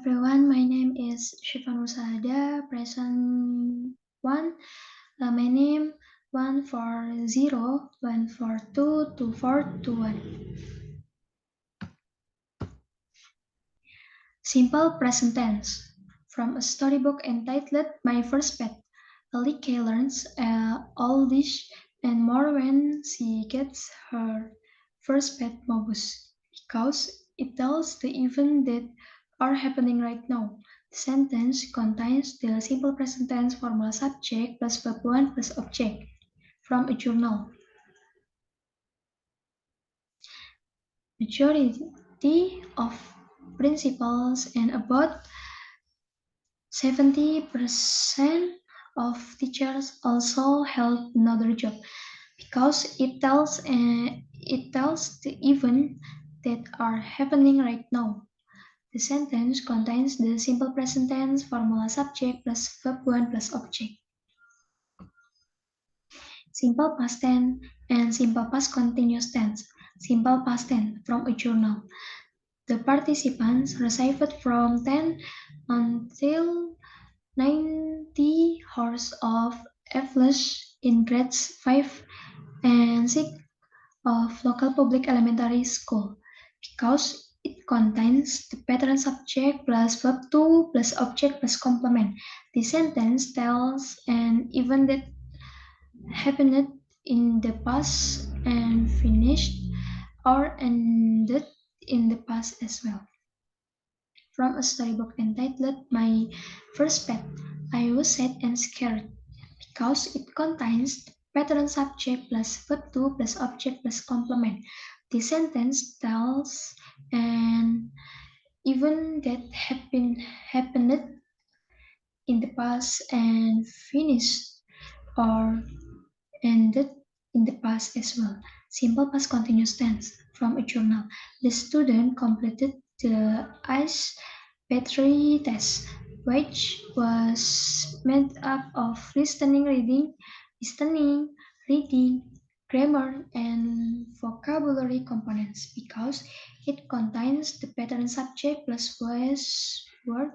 everyone, my name is Shifa Nusada, present one. My name 140142241. Simple present tense from a storybook entitled My First Pet. Alike learns all this and more when she gets her first pet Mobus, because it tells the event that are happening right now. The sentence contains the simple present tense formal subject plus verb 1 plus object from a journal. Majority of principals and about 70% of teachers also held another job because it tells the event that are happening right now. The sentence contains the simple present tense formula subject plus verb 1 plus object. Simple past tense and simple past continuous tense. Simple past tense from a journal. The participants received from 10 until 90 hours of English in grades 5 and 6 of local public elementary school because it contains the pattern subject plus verb 2 plus object plus complement. The sentence tells an event that happened in the past and finished or ended in the past as well. From a storybook entitled My First Pet, I was sad and scared because it contains the pattern subject plus verb 2 plus object plus complement. The sentence tells an event that happened in the past and finished or ended in the past as well. Simple past continuous tense from a journal. The student completed the ICE battery test, which was made up of listening, reading, grammar, and vocabulary components because it contains the pattern subject plus voice word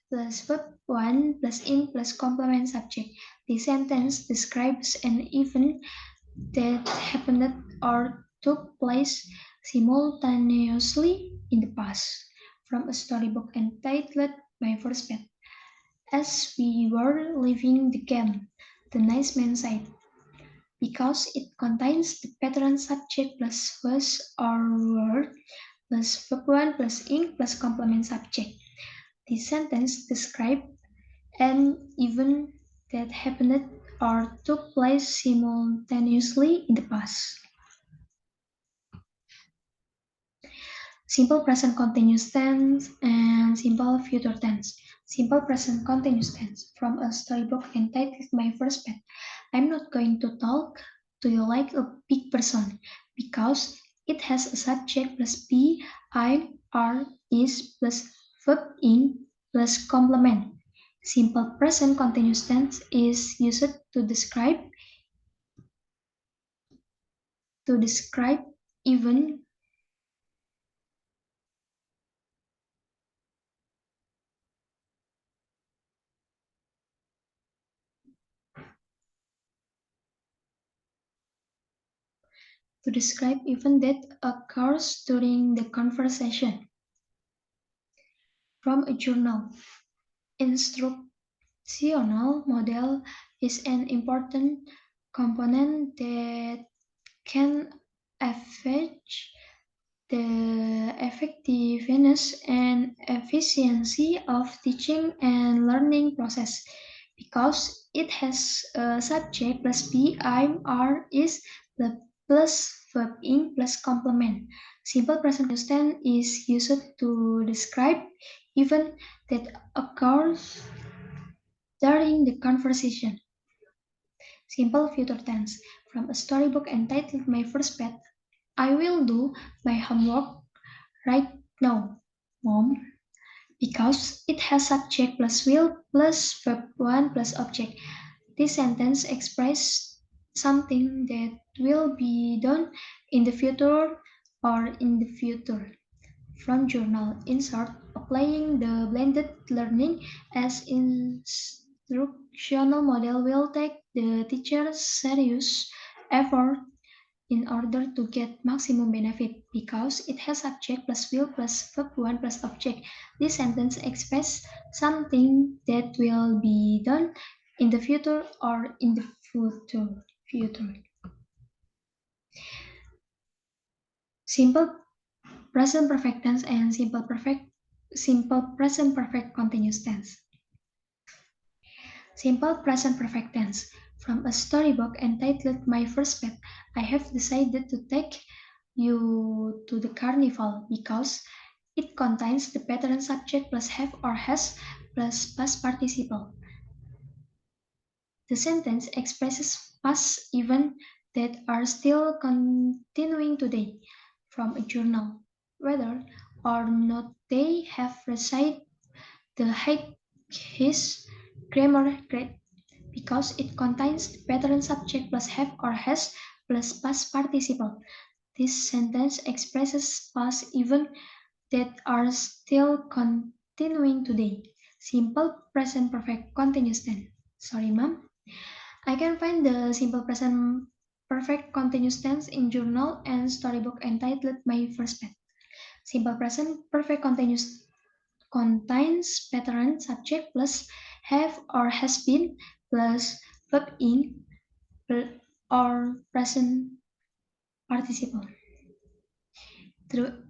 plus verb 1 plus in plus complement subject. The sentence describes an event that happened or took place simultaneously in the past. From a storybook entitled My First Pet. As we were leaving the camp, the nice man said, because it contains the pattern subject plus was or word plus verb 1 plus in plus complement subject. The sentence describes an event that happened or took place simultaneously in the past. Simple present continuous tense and simple future tense. Simple present continuous tense from a storybook entitled My First Pet. I'm not going to talk to you like a big person because it has a subject plus be, I, are, is plus verb in plus complement. Simple present continuous tense is used to describe even that occurs during the conversation. From a journal. Instructional model is an important component that can affect the effectiveness and efficiency of teaching and learning process because it has a subject plus be, I'm, are, is, plus verb in plus complement. Simple present tense is used to describe event that occurs during the conversation. Simple future tense from a storybook entitled My First Pet. I will do my homework right now, Mom, because it has subject plus will plus verb 1 plus object. This sentence expresses something that will be done in the future or in the future. from journal. In short, applying the blended learning as instructional model will take the teacher's serious effort in order to get maximum benefit because it has subject plus will plus verb one plus object. This sentence expresses something that will be done in the future or in the future. Simple present perfect tense and simple present perfect continuous tense. Simple present perfect tense. From a storybook entitled My First Pet, I have decided to take you to the carnival because it contains the pattern subject plus have or has plus past participle. The sentence expresses past events that are still continuing today from a journal, whether or not they have received the his grammar grade because it contains the pattern subject plus have or has plus past participle. This sentence expresses past events that are still continuing today. Simple present perfect continuous tense. Sorry, ma'am. I can find the simple present perfect continuous tense in journal and storybook entitled My First Pet. Simple present perfect continuous contains pattern subject plus have or has been plus verb in or present participle. The,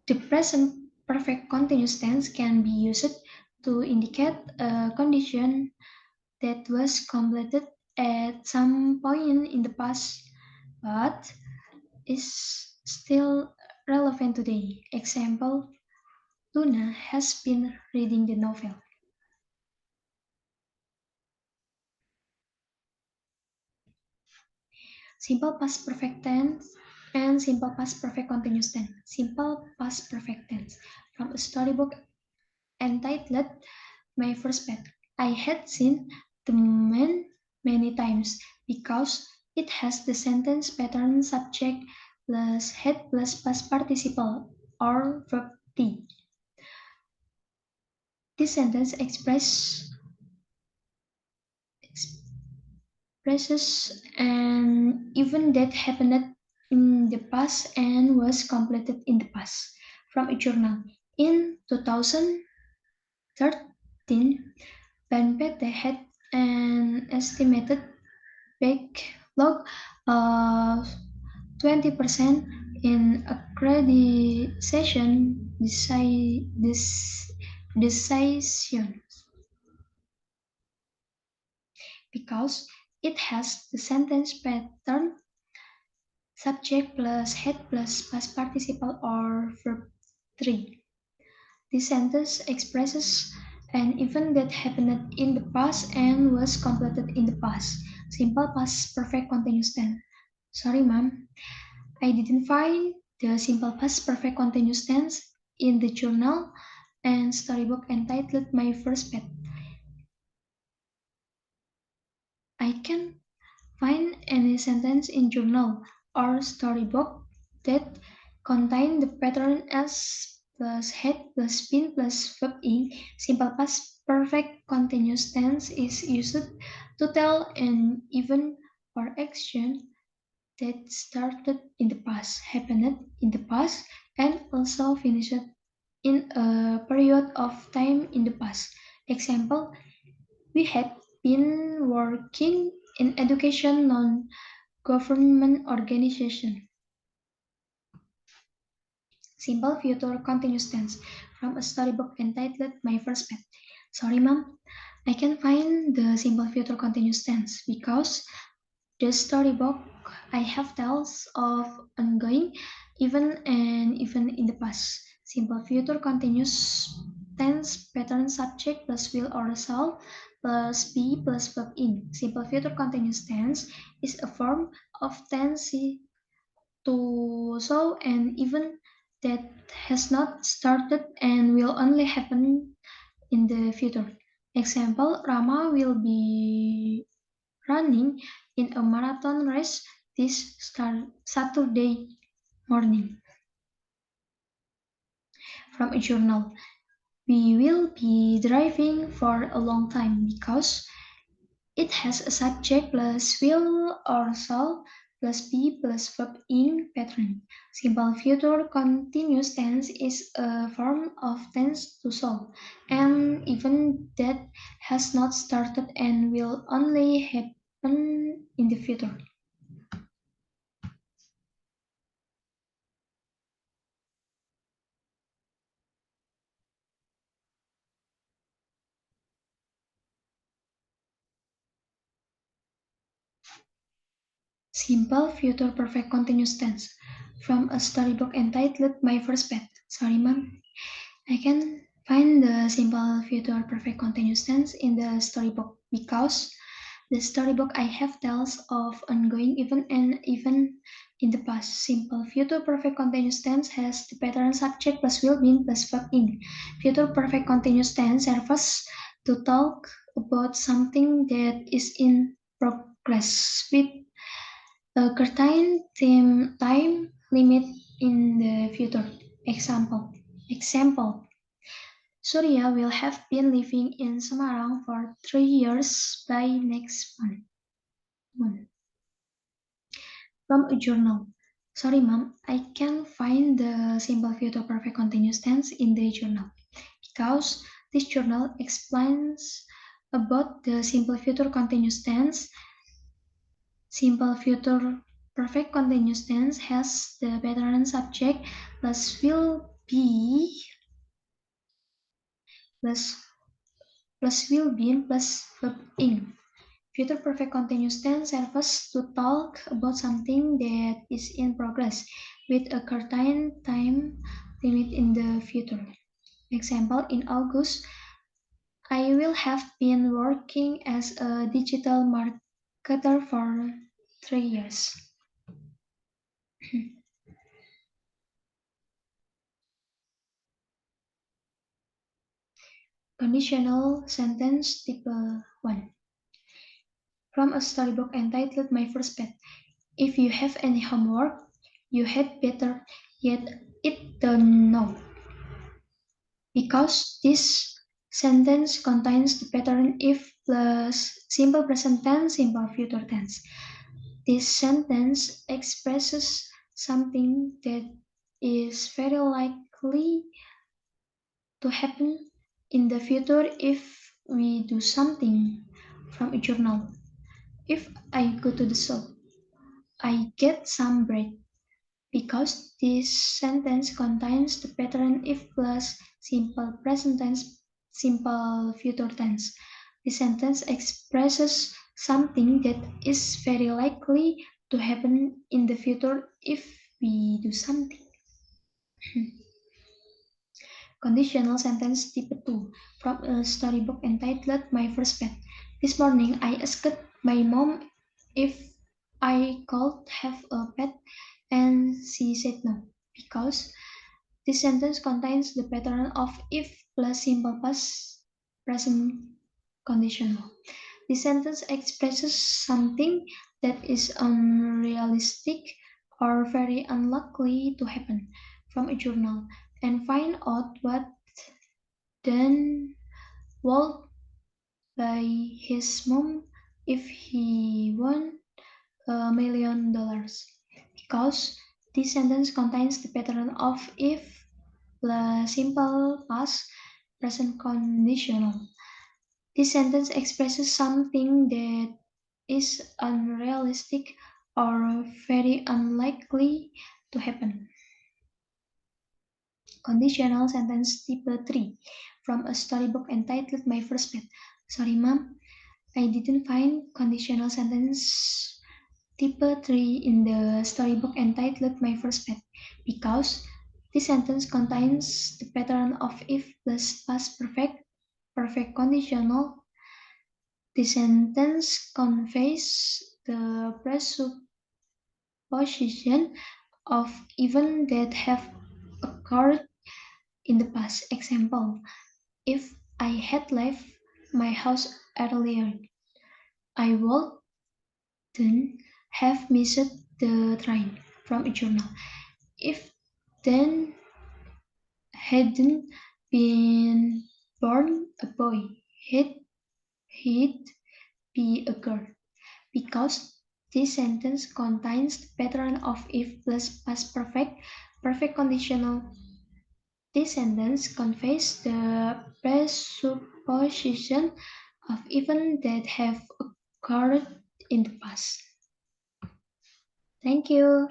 the present perfect continuous tense can be used to indicate a condition that was completed at some point in the past but is still relevant today. Example, Luna has been reading the novel. Simple past perfect tense and simple past perfect continuous tense. Simple past perfect tense from a storybook entitled My First Pet. I had seen the man many times because it has the sentence pattern subject plus had plus past participle or verb T. This sentence expresses an event that happened in the past and was completed in the past from a journal. In 2013, Banpete had an estimated backlog of 20% in accreditation decisions because it has the sentence pattern subject plus head plus past participle or verb 3. This sentence expresses an event that happened in the past and was completed in the past. Simple past perfect continuous tense. Sorry, ma'am. I didn't find the simple past perfect continuous tense in the journal and storybook entitled My First Pet. I can find any sentence in journal or storybook that contain the pattern as plus head plus been plus verb in. Simple past perfect continuous tense is used to tell an event or action that started in the past, happened in the past, and also finished in a period of time in the past. Example, we had been working in education non-government organization. Simple future continuous tense from a storybook entitled My First Pet. Sorry, ma'am. I can find the simple future continuous tense because the storybook I have tells of ongoing even in the past. Simple future continuous tense pattern subject plus will or result plus be plus verb in. Simple future continuous tense is a form of tense to show an event that has not started and will only happen in the future. Example, Rama will be running in a marathon race this Saturday morning. from a journal. We will be driving for a long time because it has a subject plus will or shall plus be plus verb in pattern. Simple future continuous tense is a form of tense to solve, and even that has not started and will only happen in the future. Simple future perfect continuous tense from a storybook entitled My First Pet. Sorry, mom. I can find the simple future perfect continuous tense in the storybook because the storybook I have tells of ongoing event and even in the past. Simple future perfect continuous tense has the pattern subject plus will being plus verb in. Future perfect continuous tense serves to talk about something that is in progress with a certain time limit in the future. Example. Surya will have been living in Semarang for 3 years by next month. From a journal. Sorry, mom, I can't find the simple future perfect continuous tense in the journal because this journal explains about the simple future continuous tense. Simple future perfect continuous tense has the pattern subject plus will be plus will be plus verb in. Future perfect continuous tense serves to talk about something that is in progress with a certain time limit in the future. Example, in August, I will have been working as a digital marketer for 3 years. Conditional sentence type 1 from a storybook entitled My First Pet. If you have any homework, you had better yet it done now. Because this sentence contains the pattern if plus simple present tense, simple future tense. This sentence expresses something that is very likely to happen in the future if we do something from a journal. If I go to the shop, I get some bread. Because this sentence contains the pattern if plus simple present tense, simple future tense. The sentence expresses something that is very likely to happen in the future if we do something. Conditional sentence type 2 from a storybook entitled My First Pet. This morning I asked my mom if I could have a pet and she said no because this sentence contains the pattern of if plus simple past present conditional. This sentence expresses something that is unrealistic or very unlikely to happen from a journal and find out what then would by his mom if he won $1 million because this sentence contains the pattern of if plus simple past present conditional. This sentence expresses something that is unrealistic or very unlikely to happen. Conditional sentence type 3 from a storybook entitled My First Pet. Sorry, mom, I didn't find conditional sentence type 3 in the storybook entitled My First Pet because this sentence contains the pattern of if plus past perfect conditional. The sentence conveys the presupposition of events that have occurred in the past. Example, if I had left my house earlier, I wouldn't have missed the train from a journal. If then hadn't been born a boy, he'd be a girl. Because this sentence contains the pattern of if plus past perfect conditional. This sentence conveys the presupposition of events that have occurred in the past. Thank you.